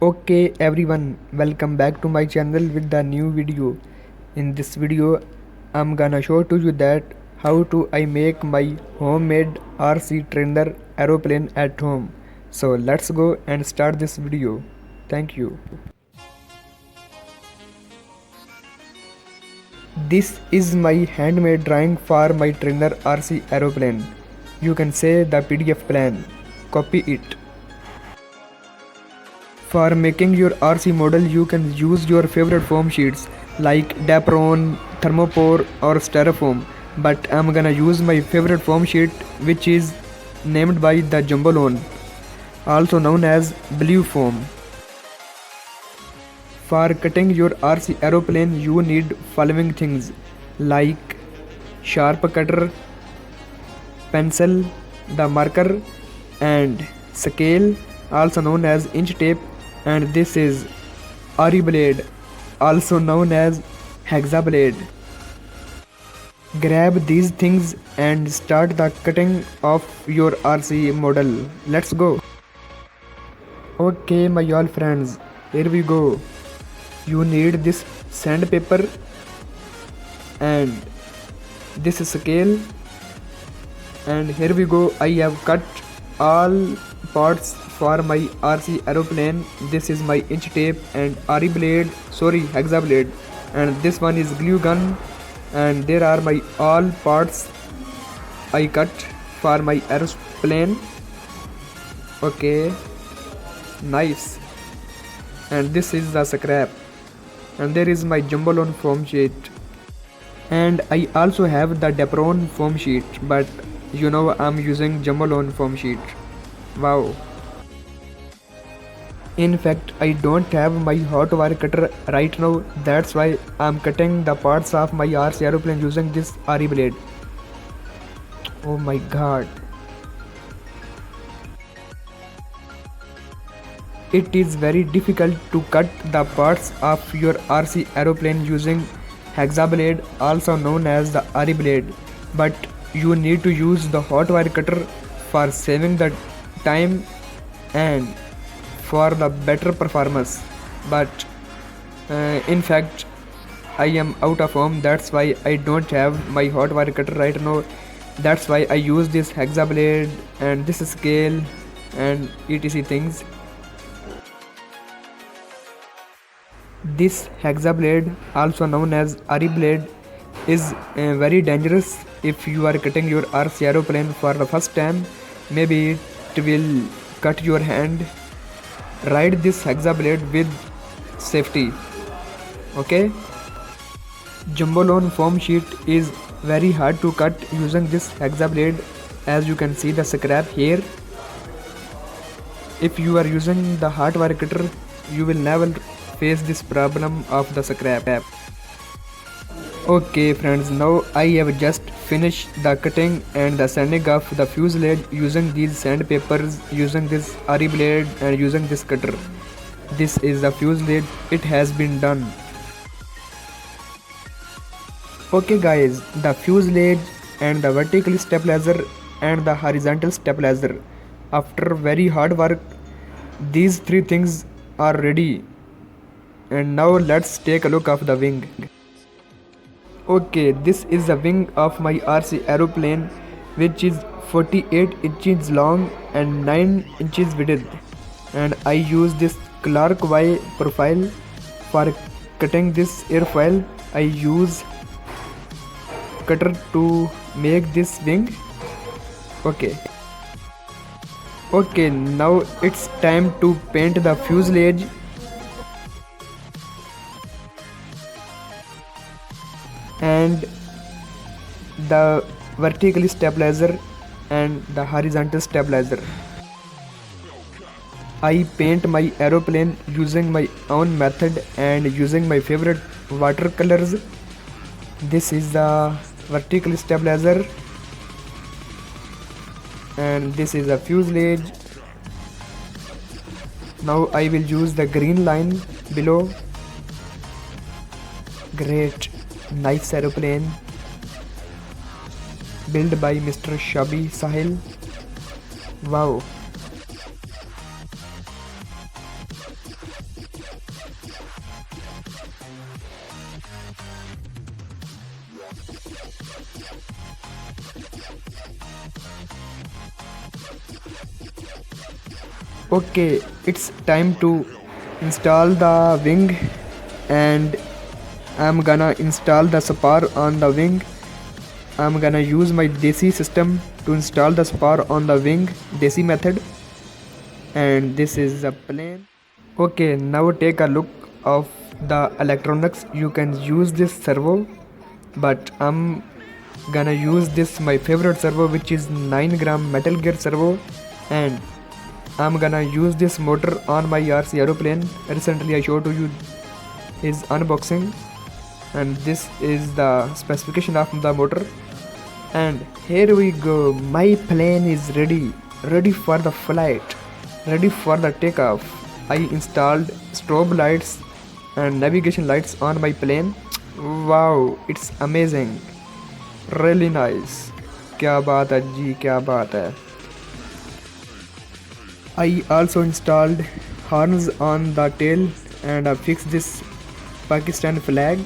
Okay everyone, welcome back to my channel with the new video. In this video, I'm gonna show to you that how to I make my homemade RC trainer aeroplane at home. So let's go and start this video. Thank you. This is my handmade drawing for my trainer RC aeroplane. You can say the PDF plan. Copy it. For making your RC model, you can use your favorite foam sheets like Dapron, Thermopore or Styrofoam. But I'm gonna use my favorite foam sheet which is named by the Jumbolone, also known as Blue Foam. For cutting your RC aeroplane, you need following things like sharp cutter, pencil, the marker and scale, also known as inch tape, and this is Ari blade, also known as hexa blade. Grab these things and start the cutting of your RC model. Let's go. Okay my all friends, here we go. You need this sandpaper and this scale, and here we go. I have cut all parts for my RC aeroplane. This is my inch tape and Ari blade, hexa blade, and this one is glue gun, and there are my all parts I cut for my aeroplane. Okay, nice. And this is the scrap, and there is my Jumbolone foam sheet, and I also have the Dapron foam sheet, but you know I'm using Jumbolone foam sheet. Wow. In fact, I don't have my hot wire cutter right now, that's why I'm cutting the parts of my RC aeroplane using this Ari blade. Oh my god. It is very difficult to cut the parts of your RC aeroplane using hexa blade, also known as the Ari blade, but you need to use the hot wire cutter for saving the time and for the better performance. But in fact, I am out of home, that's why I don't have my hot wire cutter right now. That's why I use this hexa blade and this scale and etc things. This hexa blade, also known as Ari blade, is very dangerous if you are cutting your RC aeroplane for the first time. Maybe it will cut your hand. Ride this hexa blade with safety. Okay. Jumbolone foam sheet is very hard to cut using this hexa blade, as you can see the scrap here. If you are using the hot wire cutter, you will never face this problem of the scrap. Okay friends, now I have just finished the cutting and the sanding of the fuselage using these sandpapers, using this Ari blade and using this cutter. This is the fuselage, it has been done. Okay guys, the fuselage and the vertical stabilizer and the horizontal stabilizer. After very hard work, these three things are ready. And now let's take a look of the wing. Okay, this is the wing of my RC aeroplane, which is 48 inches long and 9 inches width, and I use this Clark Y profile for cutting this airfoil. I use cutter to make this wing. Okay, now it's time to paint the fuselage. And the vertical stabilizer and the horizontal stabilizer. I paint my aeroplane using my own method and using my favorite watercolors. This is the vertical stabilizer and this is the fuselage. Now I will use the green line below. Great. Nice aeroplane built by Mr. Shabi Sahil. Wow. Okay, it's time to install the wing, and I'm gonna install the spar on the wing. I'm gonna use my Desi system to install the spar on the wing, Desi method. And this is the plane. Okay, now take a look of the electronics. You can use this servo, but I'm gonna use this my favorite servo, which is 9 gram metal gear servo, and I'm gonna use this motor on my RC aeroplane. Recently I showed to you his unboxing, and this is the specification of the motor. And here we go, my plane is ready for the flight, ready for the takeoff. I installed strobe lights and navigation lights on my plane. Wow, it's amazing, really nice. क्या बात है जी, क्या बात है. I also installed horns on the tail, and I fixed this Pakistan flag.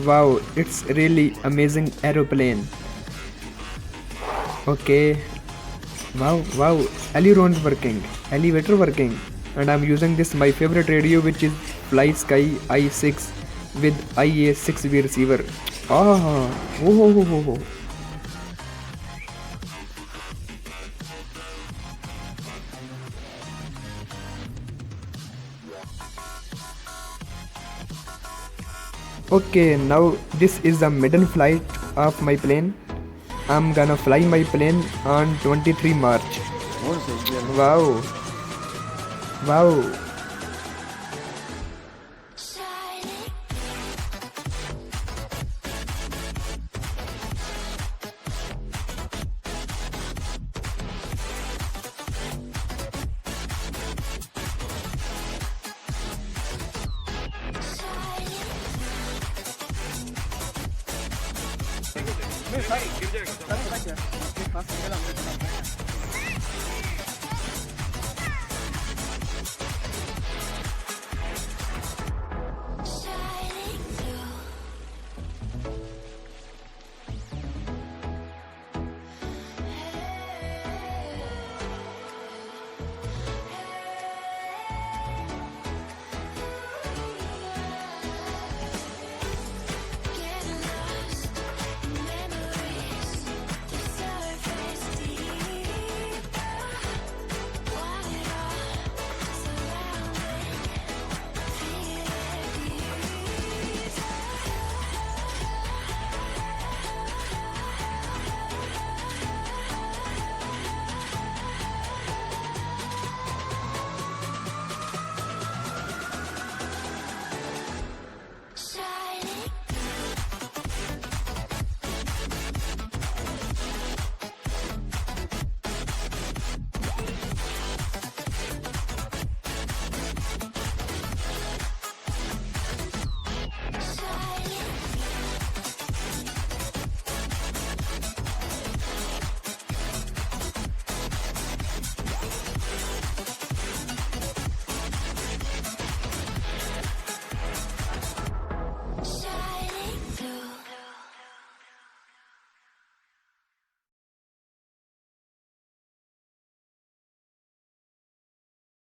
Wow, it's really amazing aeroplane. Okay, wow, ailerons working, elevator working, and I'm using this my favorite radio, which is Fly Sky i6 with IA6V receiver. Ah, oh. Okay, now this is the middle flight of my plane. I'm gonna fly my plane on 23 March. Wow.